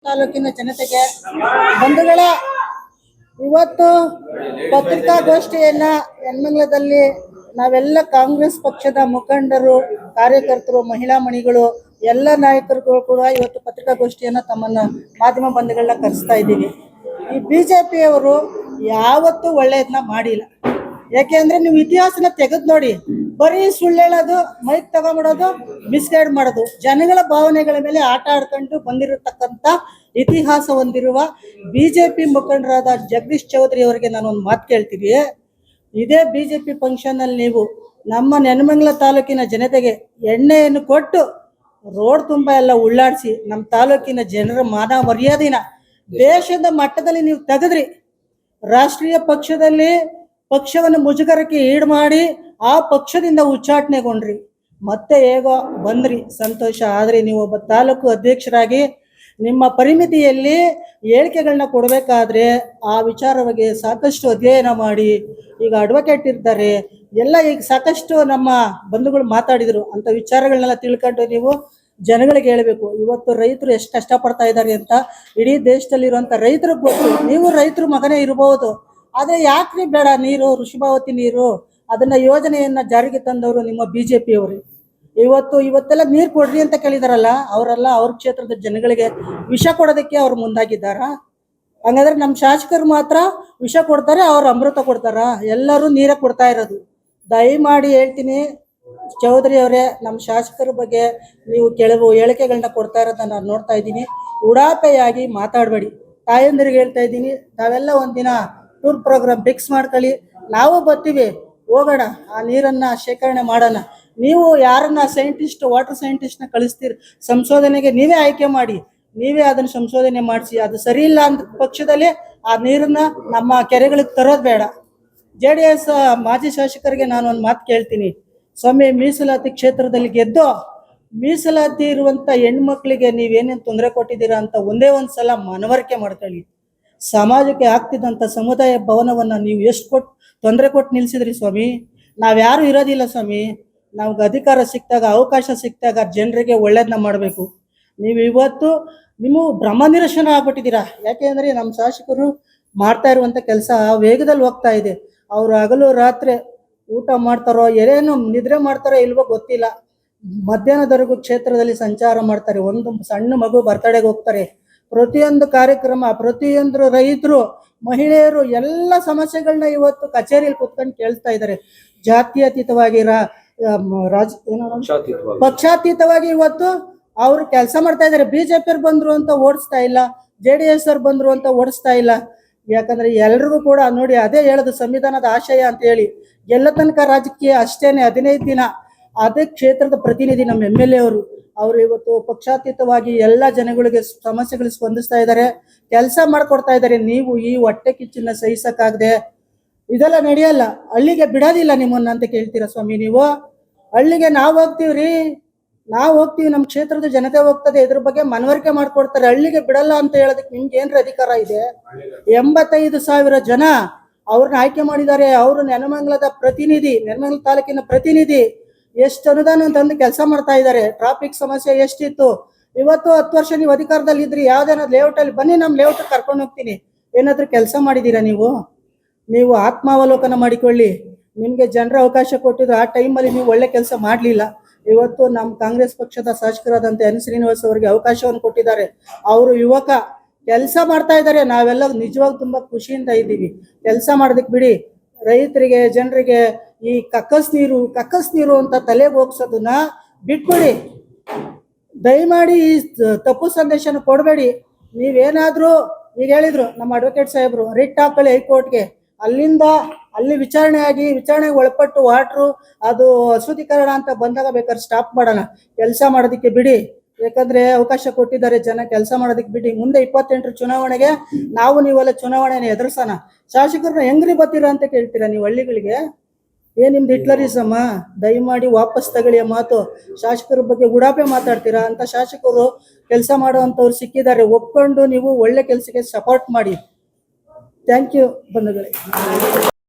ತಾಲೂಕಿನ ಜನತೆಗೆ ಬಂಧುಗಳ ಇವತ್ತು ಪತ್ರಿಕಾಗೋಷ್ಠಿಯನ್ನ ನೆಲಮಂಗಲದಲ್ಲಿ ನಾವೆಲ್ಲ ಕಾಂಗ್ರೆಸ್ ಪಕ್ಷದ ಮುಖಂಡರು, ಕಾರ್ಯಕರ್ತರು, ಮಹಿಳಾ ಮಣಿಗಳು, ಎಲ್ಲ ನಾಯಕರುಗಳು ಕೂಡ ಇವತ್ತು ಪತ್ರಿಕಾಗೋಷ್ಠಿಯನ್ನ ತಮ್ಮನ್ನ ಮಾಧ್ಯಮ ಬಂಧುಗಳನ್ನ ಕರೆಸ್ತಾ ಇದ್ದೀವಿ. ಈ ಬಿಜೆಪಿಯವರು ಯಾವತ್ತೂ ಒಳ್ಳೆಯದನ್ನ ಮಾಡಿಲ್ಲ. ಯಾಕೆಂದ್ರೆ ನೀವು ಇತಿಹಾಸನ ತೆಗೆದು ನೋಡಿ, ಬರೀ ಸುಳ್ಳು ಹೇಳೋದು, ಮೈಕ್ ತಗೊಂಡ್ಬಿಡೋದು, ಮಿಸ್ಗೈಡ್ ಮಾಡೋದು, ಜನಗಳ ಭಾವನೆಗಳ ಮೇಲೆ ಆಟ ಆಡ್ಕೊಂಡು ಬಂದಿರತಕ್ಕಂಥ ಇತಿಹಾಸ ಹೊಂದಿರುವ ಬಿಜೆಪಿ ಮುಖಂಡರಾದ ಜಗದೀಶ್ ಚೌಧರಿ ಅವರಿಗೆ ನಾನೊಂದು ಮಾತು ಕೇಳ್ತೀವಿ. ಇದೇ ಬಿಜೆಪಿ ಫಂಕ್ಷನ್ ಅಲ್ಲಿ ನೀವು ನಮ್ಮ ನೆಲಮಂಗಲ ತಾಲೂಕಿನ ಜನತೆಗೆ ಎಣ್ಣೆಯನ್ನು ಕೊಟ್ಟು ರೋಡ್ ತುಂಬ ಎಲ್ಲ ಉಳ್ಳಾಡಿಸಿ ನಮ್ಮ ತಾಲೂಕಿನ ಜನರ ಮಾನ ಮರ್ಯಾದಿನ ದೇಶದ ಮಟ್ಟದಲ್ಲಿ ನೀವು ತೆಗೆದ್ರಿ. ರಾಷ್ಟ್ರೀಯ ಪಕ್ಷದಲ್ಲಿ ಪಕ್ಷವನ್ನು ಮುಜುಗರಕ್ಕೆ ಈಡು ಮಾಡಿ ಆ ಪಕ್ಷದಿಂದ ಉಚ್ಚಾಟನೆಗೊಂಡ್ರಿ. ಮತ್ತೆ ಹೇಗೋ ಬಂದ್ರಿ, ಸಂತೋಷ. ಆದರೆ ನೀವು ಒಬ್ಬ ತಾಲೂಕು ಅಧ್ಯಕ್ಷರಾಗಿ ನಿಮ್ಮ ಪರಿಮಿತಿಯಲ್ಲಿ ಹೇಳಿಕೆಗಳನ್ನ ಕೊಡಬೇಕಾದ್ರೆ ಆ ವಿಚಾರವಾಗಿ ಸಾಕಷ್ಟು ಅಧ್ಯಯನ ಮಾಡಿ, ಈಗ ಅಡ್ವೊಕೇಟ್ ಇರ್ತಾರೆ ಎಲ್ಲ, ಈಗ ಸಾಕಷ್ಟು ನಮ್ಮ ಬಂಧುಗಳು ಮಾತಾಡಿದರು, ಅಂತ ವಿಚಾರಗಳನ್ನೆಲ್ಲ ತಿಳ್ಕೊಂಡು ನೀವು ಜನಗಳಿಗೆ ಹೇಳಬೇಕು. ಇವತ್ತು ರೈತರು ಎಷ್ಟು ಕಷ್ಟಪಡ್ತಾ ಇದ್ದಾರೆ ಅಂತ ಇಡೀ ದೇಶದಲ್ಲಿರುವಂಥ ರೈತರಿಗೆ ಗೊತ್ತು. ನೀವು ರೈತರು ಮಗನೇ ಇರಬಹುದು, ಆದರೆ ಯಾಕ್ರಿ ಬೇಡ ನೀರು, ಋಷಭಾವತಿ ನೀರು, ಅದನ್ನ ಯೋಜನೆಯನ್ನ ಜಾರಿಗೆ ತಂದವರು ನಿಮ್ಮ ಬಿಜೆಪಿಯವರು. ಇವತ್ತೆಲ್ಲ ನೀರು ಕೊಡ್ರಿ ಅಂತ ಕೇಳಿದಾರಲ್ಲ, ಅವರೆಲ್ಲ ಅವ್ರ ಕ್ಷೇತ್ರದ ಜನಗಳಿಗೆ ವಿಷ ಕೊಡೋದಕ್ಕೆ ಅವ್ರು ಮುಂದಾಗಿದ್ದಾರ? ಹಂಗಾದ್ರೆ ನಮ್ಮ ಶಾಸಕರು ಮಾತ್ರ ವಿಷ ಕೊಡ್ತಾರೆ, ಅವ್ರು ಅಮೃತ ಕೊಡ್ತಾರ? ಎಲ್ಲರೂ ನೀರೇ ಕೊಡ್ತಾ ಇರೋದು. ದಯಮಾಡಿ ಹೇಳ್ತೀನಿ ಚೌಧರಿ ಅವರೇ, ನಮ್ಮ ಶಾಸಕರ ಬಗ್ಗೆ ನೀವು ಕೆಲವು ಹೇಳಿಕೆಗಳನ್ನ ಕೊಡ್ತಾ ಇರೋದನ್ನ ನಾನು ನೋಡ್ತಾ ಇದ್ದೀನಿ. ಉಡಾಪೆಯಾಗಿ ಮಾತಾಡಬೇಡಿ. ತಾಯಂದಿರಿಗೆ ಹೇಳ್ತಾ ಇದ್ದೀನಿ, ನಾವೆಲ್ಲ ಒಂದಿನ ಟೂರ್ ಪ್ರೋಗ್ರಾಮ್ ಫಿಕ್ಸ್ ಮಾಡ್ಕೊಳ್ಳಿ, ನಾವು ಬರ್ತೀವಿ, ಹೋಗೋಣ, ಆ ನೀರನ್ನ ಶೇಖರಣೆ ಮಾಡೋಣ. ನೀವು ಯಾರನ್ನ ಸೈಂಟಿಸ್ಟ್, ವಾಟರ್ ಸೈಂಟಿಸ್ಟ್ನ ಕಳಿಸ್ತೀರಿ ಸಂಶೋಧನೆಗೆ, ನೀವೇ ಆಯ್ಕೆ ಮಾಡಿ, ನೀವೇ ಅದನ್ನು ಸಂಶೋಧನೆ ಮಾಡಿಸಿ. ಅದು ಸರಿ ಇಲ್ಲ ಅಂತ ಪಕ್ಷದಲ್ಲಿ ಆ ನೀರನ್ನ ನಮ್ಮ ಕೆರೆಗಳಿಗೆ ತರೋದು ಬೇಡ. JDS ಮಾಜಿ ಶಾಸಕರಿಗೆ ನಾನು ಒಂದು ಮಾತು ಕೇಳ್ತೀನಿ, ಸ್ವಾಮಿ, ಮೀಸಲಾತಿ ಕ್ಷೇತ್ರದಲ್ಲಿ ಗೆದ್ದು ಮೀಸಲಾತಿ ಇರುವಂಥ ಹೆಣ್ಮಕ್ಳಿಗೆ ನೀವೇನೇನು ತೊಂದರೆ ಕೊಟ್ಟಿದ್ದೀರಾ ಅಂತ ಒಂದೇ ಒಂದು ಸಲ ಮನವರಿಕೆ ಮಾಡ್ಕೊಳ್ಳಿ. ಸಮಾಜಕ್ಕೆ ಆಗ್ತಿದ್ದಂಥ ಸಮುದಾಯ ಭವನವನ್ನು ನೀವು ಎಷ್ಟು ತೊಂದರೆ ಕೊಟ್ಟು ನಿಲ್ಲಿಸಿದ್ರಿ ಸ್ವಾಮಿ. ನಾವ್ಯಾರು ಇರೋದಿಲ್ಲ ಸ್ವಾಮಿ. ನಮ್ಗೆ ಅಧಿಕಾರ ಸಿಕ್ಕಿದಾಗ, ಅವಕಾಶ ಸಿಕ್ಕಿದಾಗ ಜನರಿಗೆ ಒಳ್ಳೇದನ್ನ ಮಾಡಬೇಕು. ನೀವು ಇವತ್ತು ನೀವು ಭ್ರಮ ನಿರಸನ ಆಗ್ಬಿಟ್ಟಿದ್ದೀರಾ. ಯಾಕೆಂದರೆ ನಮ್ಮ ಶಾಸಕರು ಮಾಡ್ತಾ ಇರುವಂಥ ಕೆಲಸ ವೇಗದಲ್ಲಿ ಹೋಗ್ತಾ ಇದೆ. ಅವರು ಹಗಲು ರಾತ್ರಿ ಊಟ ಮಾಡ್ತಾರೋ, ಏನೇನು ನಿದ್ರೆ ಮಾಡ್ತಾರೋ ಇಲ್ವೋ ಗೊತ್ತಿಲ್ಲ, ಮಧ್ಯಾಹ್ನದವರೆಗೂ ಕ್ಷೇತ್ರದಲ್ಲಿ ಸಂಚಾರ ಮಾಡ್ತಾರೆ. ಒಂದು ಸಣ್ಣ ಮಗು ಬರ್ತಡೆಗೆ ಹೋಗ್ತಾರೆ. ಪ್ರತಿಯೊಂದು ಕಾರ್ಯಕ್ರಮ, ಪ್ರತಿಯೊಂದು ರೈತರು, ಮಹಿಳೆಯರು ಎಲ್ಲ ಸಮಸ್ಯೆಗಳನ್ನ ಇವತ್ತು ಕಚೇರಿಯಲ್ಲಿ ಕೂತ್ಕೊಂಡು ಕೇಳ್ತಾ ಇದ್ದಾರೆ. ಜಾತ್ಯತೀತವಾಗಿ ಪಕ್ಷಾತೀತವಾಗಿ ಇವತ್ತು ಅವರು ಕೆಲಸ ಮಾಡ್ತಾ ಇದ್ದಾರೆ. ಬಿಜೆಪಿಯವ್ರು ಬಂದ್ರು ಅಂತ ಓಡಿಸ್ತಾ ಇಲ್ಲ, JDS ಅವ್ರು ಬಂದ್ರು ಅಂತ ಓಡಿಸ್ತಾ ಇಲ್ಲ. ಯಾಕಂದ್ರೆ ಎಲ್ರಿಗೂ ಕೂಡ ನೋಡಿ, ಅದೇ ಹೇಳೋದು ಸಂವಿಧಾನದ ಆಶಯ ಅಂತ ಹೇಳಿ. ಎಲ್ಲ ತನಕ ರಾಜಕೀಯ ಅಷ್ಟೇನೆ 15 ದಿನ ಅದೇ ಕ್ಷೇತ್ರದ ಪ್ರತಿನಿಧಿ ನಮ್ಮ MLA ಅವರು ಇವತ್ತು ಪಕ್ಷಾತೀತವಾಗಿ ಎಲ್ಲ ಜನಗಳಿಗೆ ಸಮಸ್ಯೆಗಳು ಸ್ಪಂದಿಸ್ತಾ ಇದ್ದಾರೆ, ಕೆಲಸ ಮಾಡ್ಕೊಡ್ತಾ ಇದ್ದಾರೆ. ನೀವು ಈ ಹೊಟ್ಟೆ ಕಿಚ್ಚನ್ನ ಸಹಿಸಕ್ಕಾಗದೆ ಇದೆಲ್ಲ ನಡೆಯಲ್ಲ. ಹಳ್ಳಿಗೆ ಬಿಡೋದಿಲ್ಲ ನಿಮ್ಮನ್ನ ಅಂತ ಕೇಳ್ತೀರಾ ಸ್ವಾಮಿ ನೀವು? ಹಳ್ಳಿಗೆ ನಾವು ಹೋಗ್ತೀವ್ರಿ, ನಾವು ಹೋಗ್ತೀವಿ, ನಮ್ಮ ಕ್ಷೇತ್ರದ ಜನತೆ ಹೋಗ್ತದೆ, ಇದ್ರ ಬಗ್ಗೆ ಮನವರಿಕೆ ಮಾಡ್ಕೊಡ್ತಾರೆ. ಹಳ್ಳಿಗೆ ಬಿಡಲ್ಲ ಅಂತ ಹೇಳೋದಕ್ಕೆ ನಿಮ್ಗೆ ಏನ್ರ ಅಧಿಕಾರ ಇದೆ? 85,000 ಜನ ಅವ್ರನ್ನ ಆಯ್ಕೆ ಮಾಡಿದ್ದಾರೆ. ಅವರು ನೆಲಮಂಗಲದ ಪ್ರತಿನಿಧಿ, ನೆಲಮಂಗಲ ತಾಲೂಕಿನ ಪ್ರತಿನಿಧಿ. ಎಷ್ಟು ಅನುದಾನ ತಂದು ಕೆಲಸ ಮಾಡ್ತಾ ಇದ್ದಾರೆ. ಟ್ರಾಫಿಕ್ ಸಮಸ್ಯೆ ಎಷ್ಟಿತ್ತು, ಇವತ್ತು 10 ವರ್ಷ ನೀವು ಅಧಿಕಾರದಲ್ಲಿ ಇದ್ರಿ, ಯಾವ್ದೇನಾದ್ರು ಲೇಔಟ್ ಅಲ್ಲಿ ಬನ್ನಿ, ನಮ್ಮ ಲೇಔಟ್ ಕರ್ಕೊಂಡು ಹೋಗ್ತೀನಿ. ಏನಾದ್ರೂ ಕೆಲಸ ಮಾಡಿದ್ದೀರಾ ನೀವು ಆತ್ಮಾವಲೋಕನ ಮಾಡಿಕೊಳ್ಳಿ. ನಿಮ್ಗೆ ಜನರ ಅವಕಾಶ ಕೊಟ್ಟಿದ್ರು, ಆ ಟೈಮಲ್ಲಿ ನೀವು ಒಳ್ಳೆ ಕೆಲಸ ಮಾಡಲಿಲ್ಲ. ಇವತ್ತು ನಮ್ಮ ಕಾಂಗ್ರೆಸ್ ಪಕ್ಷದ ಶಾಸಕರಾದಂಥ N. ಶ್ರೀನಿವಾಸ್ ಅವರಿಗೆ ಅವಕಾಶವನ್ನು ಕೊಟ್ಟಿದ್ದಾರೆ. ಅವರು ಯುವಕ ಕೆಲಸ ಮಾಡ್ತಾ ಇದ್ದಾರೆ. ನಾವೆಲ್ಲ ನಿಜವಾಗಿ ತುಂಬಾ ಖುಷಿಯಿಂದ ಇದ್ದೀವಿ. ಕೆಲಸ ಮಾಡೋದಕ್ಕೆ ಬಿಡಿ. ರೈತರಿಗೆ, ಜನರಿಗೆ ಈ ಕಕ್ಕಸ್ ನೀರು ಅಂತ ತಲೆಗೆ ಹೋಗ್ಸೋದನ್ನ ಬಿಟ್ಬಿಡಿ. ದಯಮಾಡಿ ಈ ತಪ್ಪು ಸಂದೇಶನ ಕೊಡಬೇಡಿ. ನೀವೇನಾದ್ರೂ ಈಗ ಹೇಳಿದ್ರು ನಮ್ಮ ಅಡ್ವೊಕೇಟ್ ಸಾಹೇಬ್ರು, ರಿಟ್ ಹಾಕೊಳ್ಳಿ ಹೈಕೋರ್ಟ್ಗೆ, ಅಲ್ಲಿ ವಿಚಾರಣೆಗೆ ಒಳಪಟ್ಟು ವಾಟ್ರು ಅದು ಅಶುದ್ಧೀಕರಣ ಅಂತ ಬಂದಾಗ ಬೇಕಾದ್ರೆ ಸ್ಟಾಪ್ ಮಾಡೋಣ. ಕೆಲಸ ಮಾಡೋದಕ್ಕೆ ಬಿಡಿ. ಯಾಕಂದ್ರೆ ಅವಕಾಶ ಕೊಟ್ಟಿದ್ದಾರೆ ಜನ, ಕೆಲಸ ಮಾಡೋದಕ್ಕೆ ಬಿಡಿ. ಮುಂದೆ 28 ಚುನಾವಣೆಗೆ ನೀವೆಲ್ಲ ಚುನಾವಣೆನ ಎದುರಿಸೋಣ. ಶಾಸಕರನ್ನ ಹೆಂಗ್ರಿ ಬರ್ತೀರಾ ಅಂತ ಕೇಳ್ತೀರಾ ನೀವು ಹಳ್ಳಿಗಳಿಗೆ? ನಿಮ್ದು ಹಿಟ್ಲರಿಸಮ್ಮ? ದಯಮಾಡಿ ವಾಪಸ್ ತಗೊಳ್ಳಿಯ ಮಾತು. ಶಾಸಕರ ಬಗ್ಗೆ ಉಡಾಪೆ ಮಾತಾಡ್ತೀರಾ ಅಂತ ಶಾಸಕರು ಕೆಲಸ ಮಾಡುವಂಥವ್ರು ಸಿಕ್ಕಿದ್ದಾರೆ. ಒಪ್ಕೊಂಡು ನೀವು ಒಳ್ಳೆ ಕೆಲಸಕ್ಕೆ ಸಪೋರ್ಟ್ ಮಾಡಿ. ಥ್ಯಾಂಕ್ ಯು ಬಂಧುಗಳೇ.